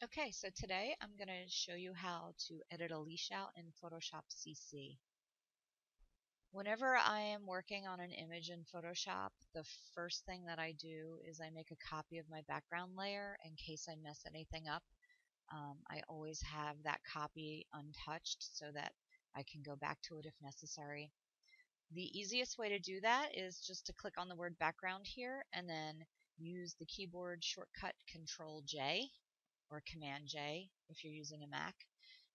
Okay, so today I'm going to show you how to edit a leash out in Photoshop CC. Whenever I am working on an image in Photoshop, the first thing that I do is I make a copy of my background layer in case I mess anything up. I always have that copy untouched so that I can go back to it if necessary. The easiest way to do that is just to click on the word background here and then use the keyboard shortcut Control J or Command J if you're using a Mac,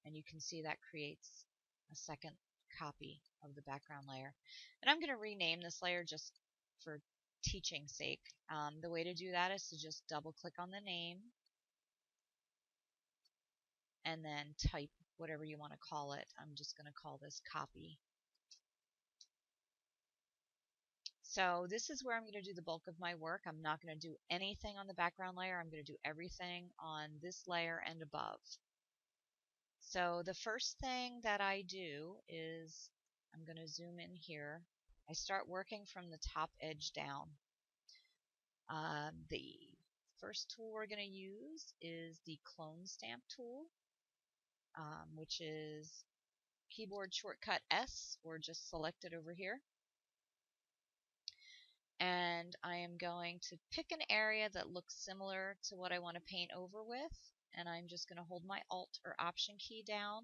and you can see that creates a second copy of the background layer. And I'm going to rename this layer just for teaching sake. The way to do that is to just double click on the name and then type whatever you want to call it. I'm just going to call this copy. So this is where I'm going to do the bulk of my work. I'm not going to do anything on the background layer. I'm going to do everything on this layer and above. So the first thing that I do is I'm going to zoom in here. I start working from the top edge down. The first tool we're going to use is the clone stamp tool, which is keyboard shortcut S, or just select it over here. And I am going to pick an area that looks similar to what I want to paint over with, and I'm just going to hold my Alt or Option key down,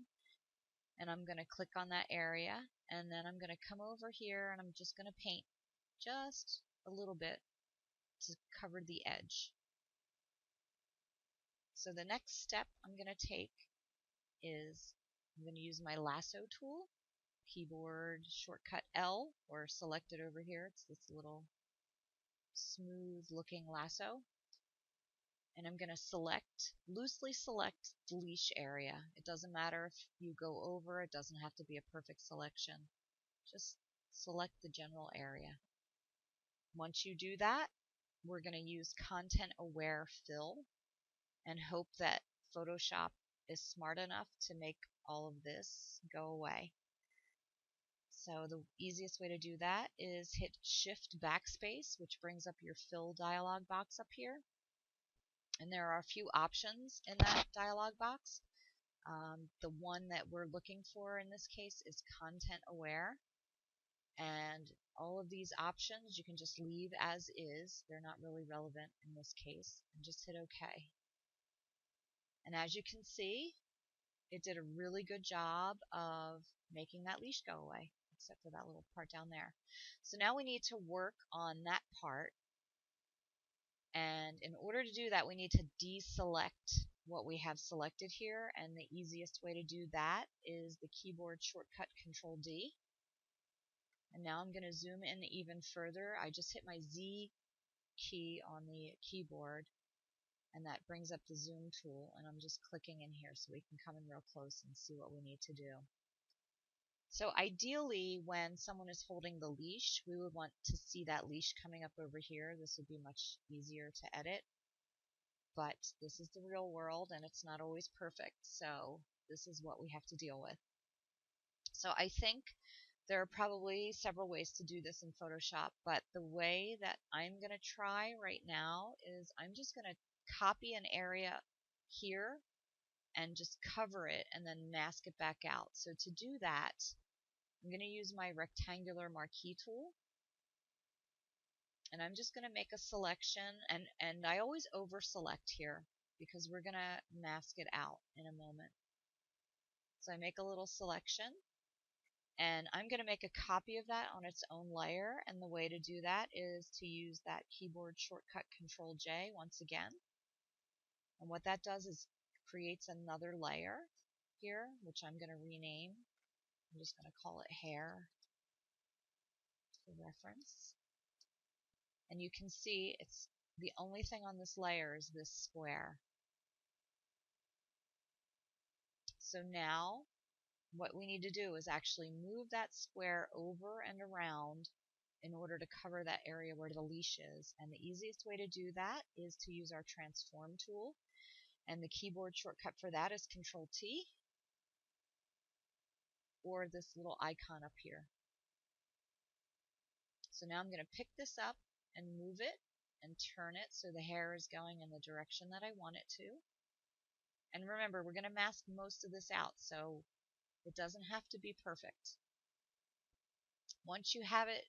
and I'm going to click on that area, and then I'm going to come over here and I'm just going to paint just a little bit to cover the edge. So the next step I'm going to take is I'm going to use my lasso tool, keyboard shortcut L, or select it over here. It's this little smooth looking lasso. And I'm going to loosely select the leash area. It doesn't matter if you go over, it doesn't have to be a perfect selection. Just select the general area. Once you do that, we're going to use content aware fill and hope that Photoshop is smart enough to make all of this go away. So the easiest way to do that is hit Shift Backspace, which brings up your fill dialog box up here. And there are a few options in that dialog box. The one that we're looking for in this case is content aware. And all of these options you can just leave as is. They're not really relevant in this case. And just hit OK. And as you can see, it did a really good job of making that leash go away, except for that little part down there. So now we need to work on that part. And in order to do that, we need to deselect what we have selected here. And the easiest way to do that is the keyboard shortcut Control D. And now I'm going to zoom in even further. I just hit my Z key on the keyboard, and that brings up the zoom tool, and I'm just clicking in here so we can come in real close and see what we need to do. So ideally, when someone is holding the leash, we would want to see that leash coming up over here. This would be much easier to edit, but this is the real world and it's not always perfect, so this is what we have to deal with. So I think there are probably several ways to do this in Photoshop, but the way that I'm going to try right now is I'm just going to copy an area here and just cover it and then mask it back out. So to do that, I'm going to use my rectangular marquee tool, and I'm just going to make a selection, and I always over select here because we're going to mask it out in a moment. So I make a little selection, and I'm going to make a copy of that on its own layer, and the way to do that is to use that keyboard shortcut Control J once again. And what that does is creates another layer here, which I'm going to rename. I'm just going to call it hair for reference. And you can see it's the only thing on this layer is this square. So now what we need to do is actually move that square over and around in order to cover that area where the leash is. And the easiest way to do that is to use our transform tool. And the keyboard shortcut for that is Control T, or this little icon up here. So now I'm going to pick this up and move it and turn it so the hair is going in the direction that I want it to. And remember, we're going to mask most of this out, so it doesn't have to be perfect. Once you have it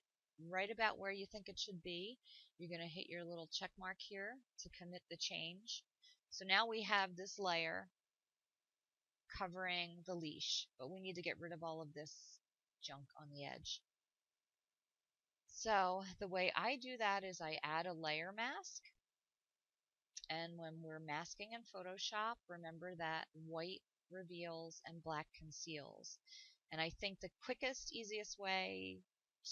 right about where you think it should be, you're going to hit your little check mark here to commit the change. So now we have this layer covering the leash, but we need to get rid of all of this junk on the edge. So the way I do that is I add a layer mask, and when we're masking in Photoshop, remember that white reveals and black conceals. And I think the quickest, easiest way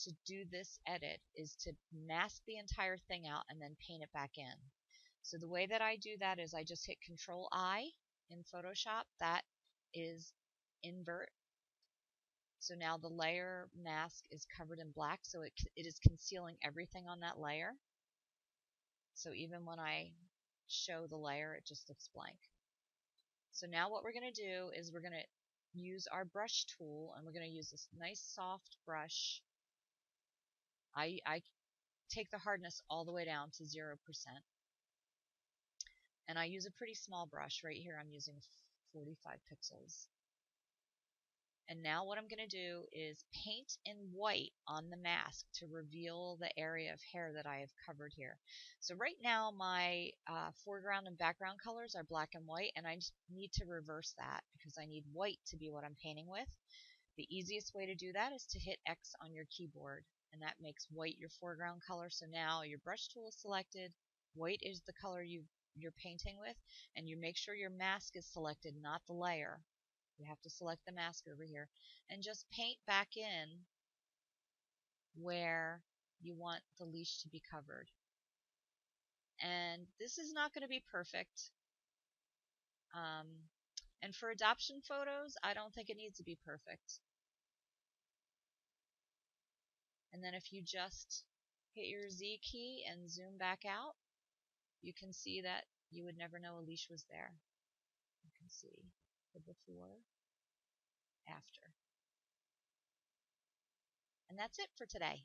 to do this edit is to mask the entire thing out and then paint it back in. So the way that I do that is I just hit Control I in Photoshop. That is invert. So now the layer mask is covered in black, so it is concealing everything on that layer. So even when I show the layer, it just looks blank. So now what we're going to do is we're going to use our brush tool, and we're going to use this nice soft brush. I take the hardness all the way down to 0%. And I use a pretty small brush. Right here I'm using 45 pixels. And now what I'm going to do is paint in white on the mask to reveal the area of hair that I have covered here. So right now my foreground and background colors are black and white, and I just need to reverse that because I need white to be what I'm painting with. The easiest way to do that is to hit X on your keyboard, and that makes white your foreground color. So now your brush tool is selected, white is the color you're painting with, and you make sure your mask is selected, not the layer. You have to select the mask over here and just paint back in where you want the leash to be covered. And this is not going to be perfect. And for adoption photos, I don't think it needs to be perfect. And then if you just hit your Z key and zoom back out, you can see that you would never know a leash was there. You can see the before, after. And that's it for today.